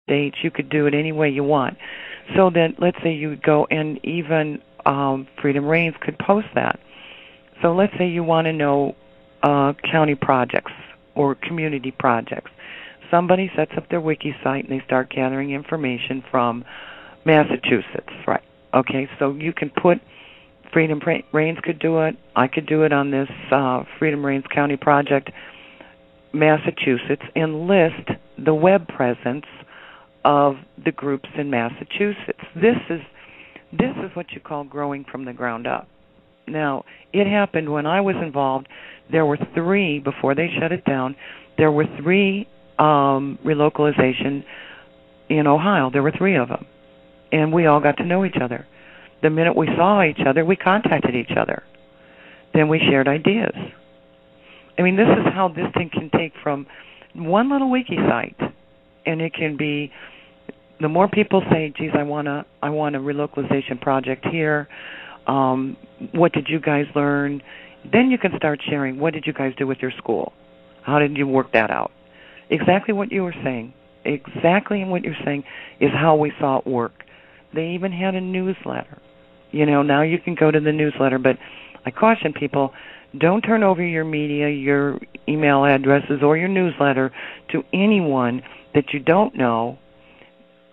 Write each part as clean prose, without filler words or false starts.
dates. You could do it any way you want. So then, let's say you go, and even Freedom Reigns could post that. So let's say you want to know county projects or community projects. Somebody sets up their wiki site and they start gathering information from Massachusetts, right? Okay, so you can put Freedom Reigns could do it. I could do it on this Freedom Reigns County project, Massachusetts, and list the web presence of the groups in Massachusetts. This is what you call growing from the ground up. Now, it happened when I was involved. There were 3, before they shut it down, there were 3 relocalization in Ohio. There were 3 of them. And we all got to know each other. The minute we saw each other, we contacted each other. Then we shared ideas. I mean, this is how this thing can take from one little wiki site, and it can be, the more people say, geez, I want a relocalization project here, what did you guys learn? Then you can start sharing, what did you guys do with your school? How did you work that out? Exactly what you were saying. Exactly what you're saying is how we saw it work. They even had a newsletter. Now you can go to the newsletter, but I caution people, don't turn over your media, your email addresses, or your newsletter to anyone that you don't know.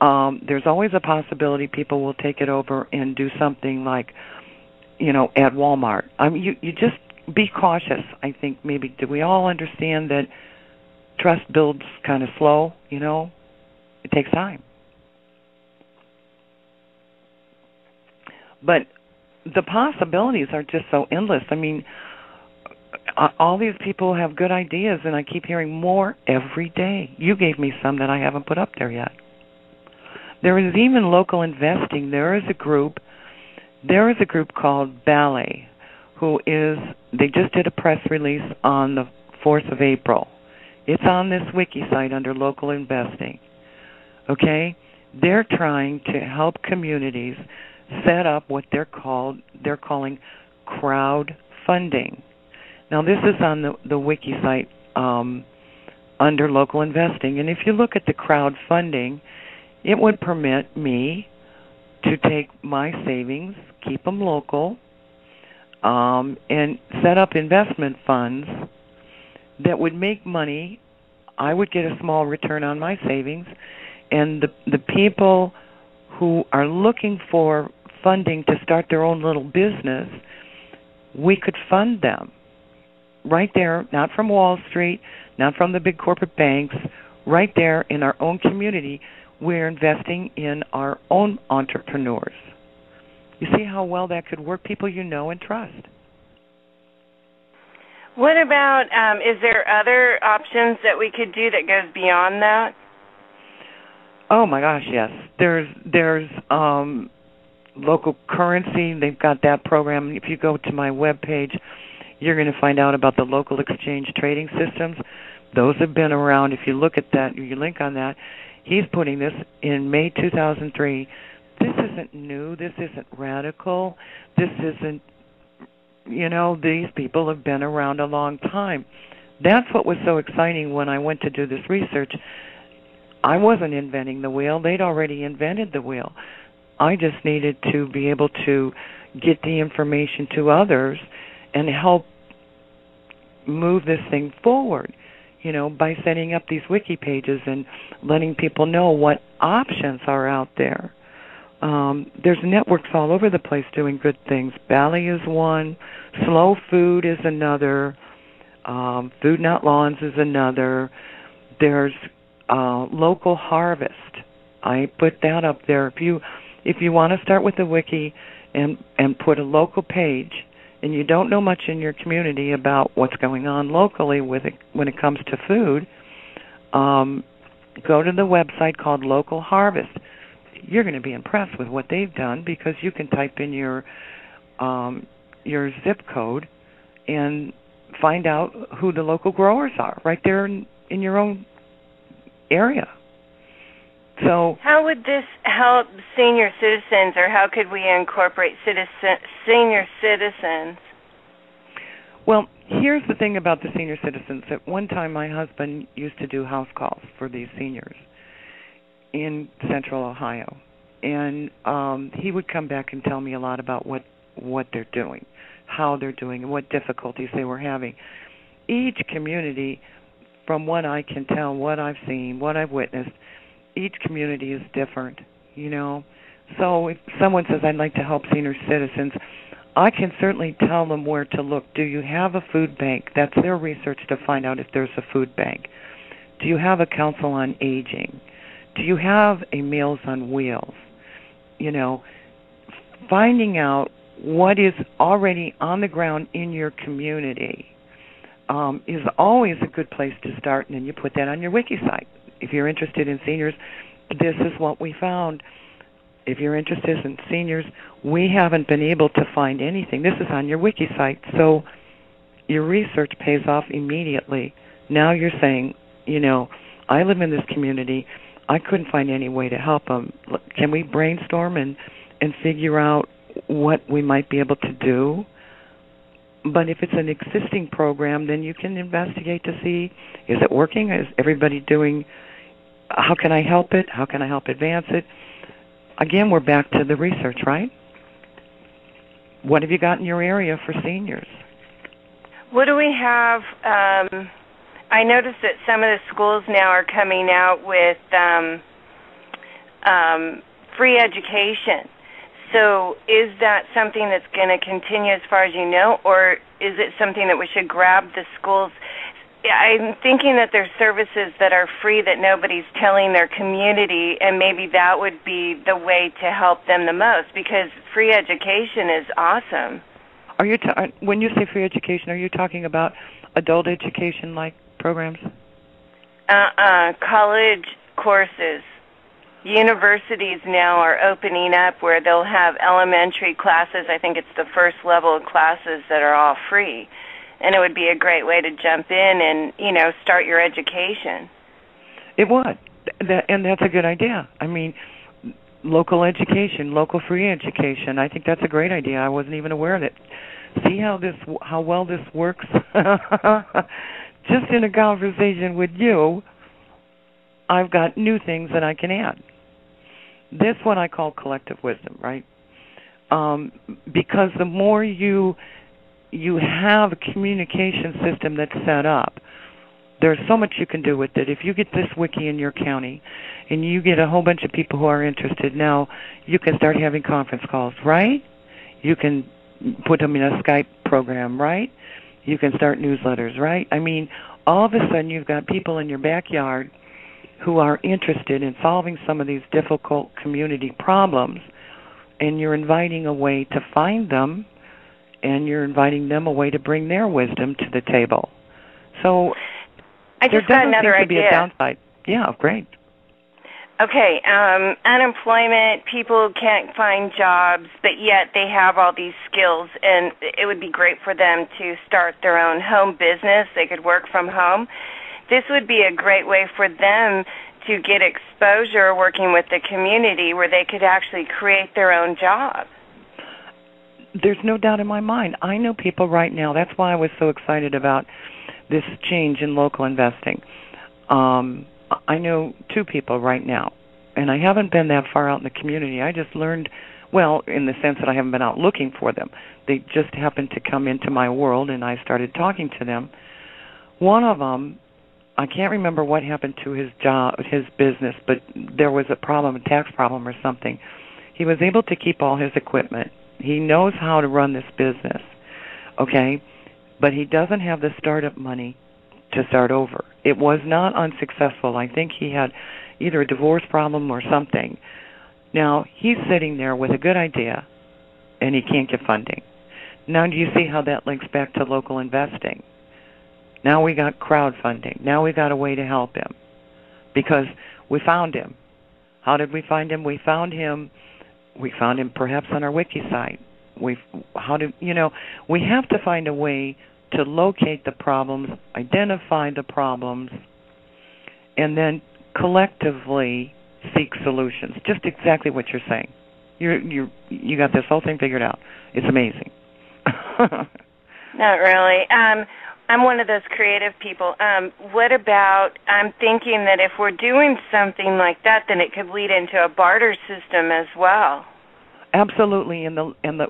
There's always a possibility people will take it over and do something like, at Walmart. I mean, you just be cautious. I think maybe, do we all understand that trust builds kind of slow, It takes time. But the possibilities are just so endless. I mean, all these people have good ideas, and I keep hearing more every day. You gave me some that I haven't put up there yet. There is even local investing. There is a group called Ballet, they just did a press release on the 4th of April. It's on this wiki site under local investing. Okay? They're trying to help communities set up what they're calling crowdfunding. Now, this is on the wiki site under local investing, and if you look at the crowdfunding, it would permit me to take my savings, keep them local, and set up investment funds that would make money. I would get a small return on my savings, and the people who are looking for funding to start their own little business, we could fund them right there, not from Wall Street, not from the big corporate banks, right there in our own community. We're investing in our own entrepreneurs. You see how well that could work? People you know and trust. What about, is there other options that we could do that goes beyond that? Oh my gosh, yes. There's local currency. They've got that program. If you go to my webpage, you're going to find out about the local exchange trading systems. Those have been around. If you look at that, you link on that. He's putting this in May 2003. This isn't new. This isn't radical. This isn't, these people have been around a long time. That's what was so exciting when I went to do this research. I wasn't inventing the wheel. They'd already invented the wheel. I just needed to be able to get the information to others and help move this thing forward, by setting up these wiki pages and letting people know what options are out there. There's networks all over the place doing good things. Bally is one. Slow Food is another. Food Not Lawns is another. There's Local Harvest. I put that up there. If you want to start with the wiki and put a local page, and you don't know much in your community about what's going on locally with it when it comes to food, go to the website called Local Harvest. You're going to be impressed with what they've done, because you can type in your zip code and find out who the local growers are right there in your own area. So, how would this help senior citizens, or how could we incorporate senior citizens? Well, here's the thing about the senior citizens. At one time, my husband used to do house calls for these seniors. in Central Ohio, and he would come back and tell me a lot about what they're doing, how they're doing, and what difficulties they were having. Each community, from what I can tell, what I've seen, what I've witnessed, each community is different, you know. So if someone says, I'd like to help senior citizens, I can certainly tell them where to look. Do you have a food bank? That's their research to find out if there's a food bank. Do you have a council on aging? Do you have a Meals on Wheels? You know, finding out what is already on the ground in your community is always a good place to start, and then you put that on your wiki site. If you're interested in seniors, this is what we found. If you're interested in seniors, we haven't been able to find anything. This is on your wiki site, so your research pays off immediately. Now you're saying, you know, I live in this community. I couldn't find any way to help them. Can we brainstorm and figure out what we might be able to do? But if it's an existing program, then you can investigate to see, is it working? Is everybody doing, how can I help it? How can I help advance it? Again, we're back to the research, right? What have you got in your area for seniors? What do we have? I noticed that some of the schools now are coming out with free education. So is that something that's going to continue as far as you know, or is it something that we should grab the schools? I'm thinking that there's services that are free that nobody's telling their community, and maybe that would be the way to help them the most, because free education is awesome. Are you when you say free education, are you talking about adult education-like programs? College courses. Universities now are opening up where they'll have elementary classes. I think it's the first level of classes that are all free. And it would be a great way to jump in and, you know, start your education. It would. And that's a good idea. I mean, local education, local free education, I think that's a great idea. I wasn't even aware of it. See how well this works? Just in a conversation with you, I've got new things that I can add. This one I call collective wisdom, right? Because the more you have a communication system that's set up, there's so much you can do with it. If you get this wiki in your county and you get a whole bunch of people who are interested, now you can start having conference calls, right? You can put them in a Skype program, right? You can start newsletters, right? I mean, all of a sudden you've got people in your backyard who are interested in solving some of these difficult community problems, and you're inviting a way to find them, and you're inviting them a way to bring their wisdom to the table. So I just got another idea. There doesn't seem to be a downside. Yeah, great. Okay, unemployment, people can't find jobs, but yet they have all these skills, and it would be great for them to start their own home business. They could work from home. This would be a great way for them to get exposure working with the community where they could actually create their own job. There's no doubt in my mind. I know people right now. That's why I was so excited about this change in local investing. I know two people right now, and I haven't been that far out in the community. I just learned, well, in the sense that I haven't been out looking for them. They just happened to come into my world, and I started talking to them. One of them, I can't remember what happened to his job, his business, but there was a problem, a tax problem or something. He was able to keep all his equipment. He knows how to run this business, okay? But he doesn't have the startup money to start over. It was not unsuccessful. I think he had either a divorce problem or something. Now, he's sitting there with a good idea, and he can't get funding. Now, do you see how that links back to local investing? Now we got crowdfunding. Now we got a way to help him because we found him. How did we find him? We found him perhaps on our wiki site. We have to find a way to locate the problems, identify the problems, and then collectively seek solutions. Just exactly what you're saying. You got this whole thing figured out. It's amazing. Not really. I'm one of those creative people. What about, I'm thinking that if we're doing something like that, then it could lead into a barter system as well. Absolutely, and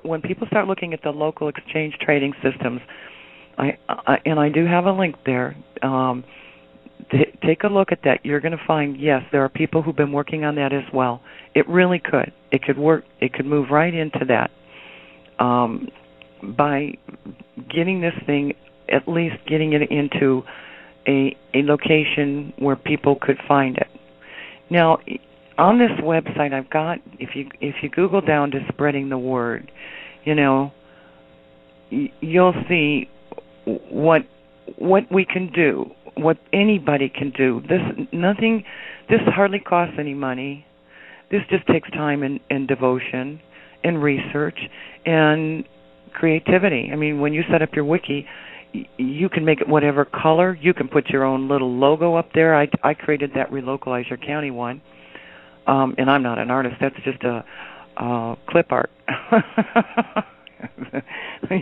when people start looking at the local exchange trading systems, I do have a link there. Take a look at that. You're going to find, yes, there are people who've been working on that as well. It really could. It could work. It could move right into that by getting this thing, at least getting it into a location where people could find it. Now, on this website, I've got, if you Google down to spreading the word, you'll see what we can do, what anybody can do. This hardly costs any money. This just takes time and devotion and research and creativity. I mean, when you set up your wiki, you can make it whatever color. You can put your own little logo up there. I created that Relocalize Your County one. And I'm not an artist. That's just a clip art.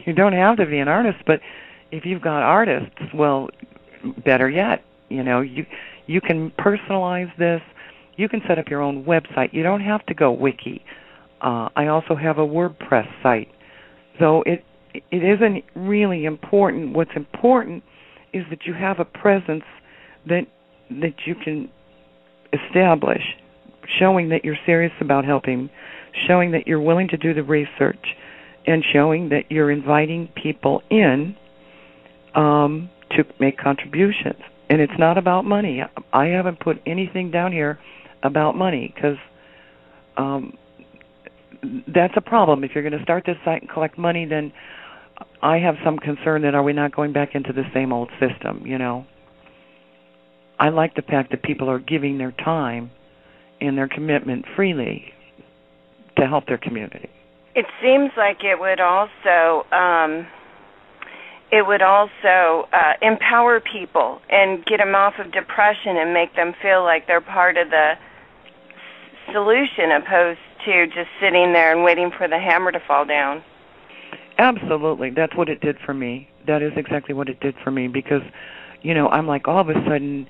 You don't have to be an artist, but if you've got artists, well, better yet, you can personalize this. You can set up your own website. You don't have to go wiki. I also have a WordPress site. So it isn't really important. What's important is that you have a presence that you can establish, showing that you're serious about helping, showing that you're willing to do the research, and showing that you're inviting people in to make contributions. And it's not about money. I haven't put anything down here about money because that's a problem. If you're going to start this site and collect money, then I have some concern that are we not going back into the same old system, I like the fact that people are giving their time and their commitment freely to help their community. It seems like it would also empower people and get them off of depression and make them feel like they're part of the solution opposed to just sitting there and waiting for the hammer to fall down. Absolutely. That's what it did for me. That is exactly what it did for me because, I'm like all of a sudden,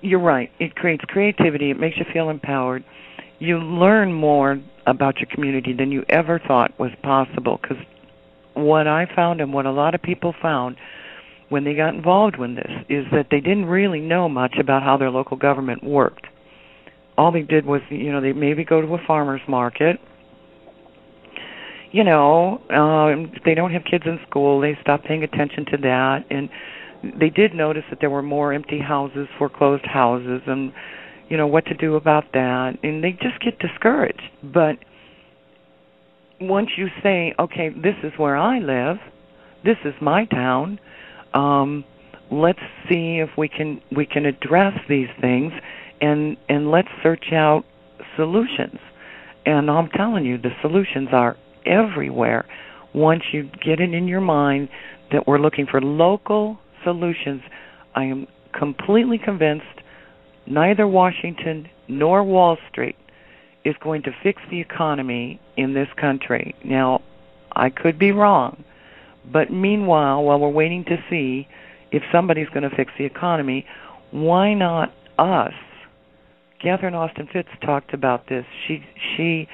you're right. It creates creativity. It makes you feel empowered. You learn more about your community than you ever thought was possible because what I found and what a lot of people found when they got involved with this is that they didn't really know much about how their local government worked. All they did was, they maybe go to a farmer's market. If they don't have kids in school, they stop paying attention to that. And they did notice that there were more empty houses, foreclosed houses, and, what to do about that. And they just get discouraged. But once you say, okay, this is where I live, this is my town, let's see if we can address these things, and let's search out solutions. And I'm telling you, the solutions are everywhere. Once you get it in your mind that we're looking for local solutions, I am completely convinced neither Washington nor Wall Street is going to fix the economy in this country. Now, I could be wrong, but meanwhile, while we're waiting to see if somebody's going to fix the economy, why not us? Catherine Austin Fitz talked about this. She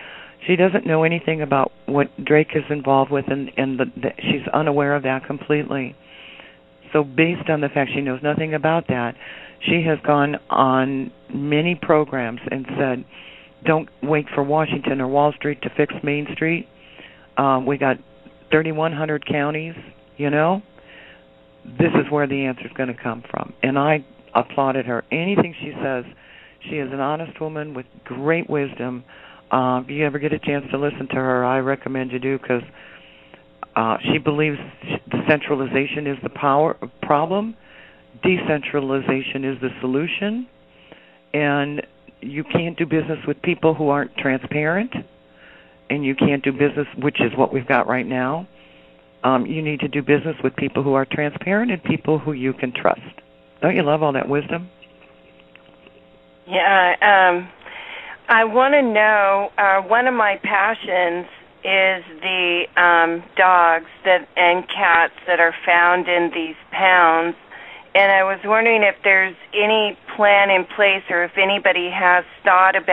doesn't know anything about what Drake is involved with, and she's unaware of that completely. So based on the fact she knows nothing about that, she has gone on many programs and said, don't wait for Washington or Wall Street to fix Main Street. We got 3,100 counties, This is where the answer is going to come from. And I applauded her. Anything she says, she is an honest woman with great wisdom. If you ever get a chance to listen to her, I recommend you do because she believes the centralization is the problem, decentralization is the solution, and you can't do business with people who aren't transparent, and you can't do business, which is what we've got right now. You need to do business with people who are transparent and people who you can trust. Don't you love all that wisdom? Yeah, I want to know, one of my passions is the dogs and cats that are found in these pounds. And I was wondering if there's any plan in place or if anybody has thought about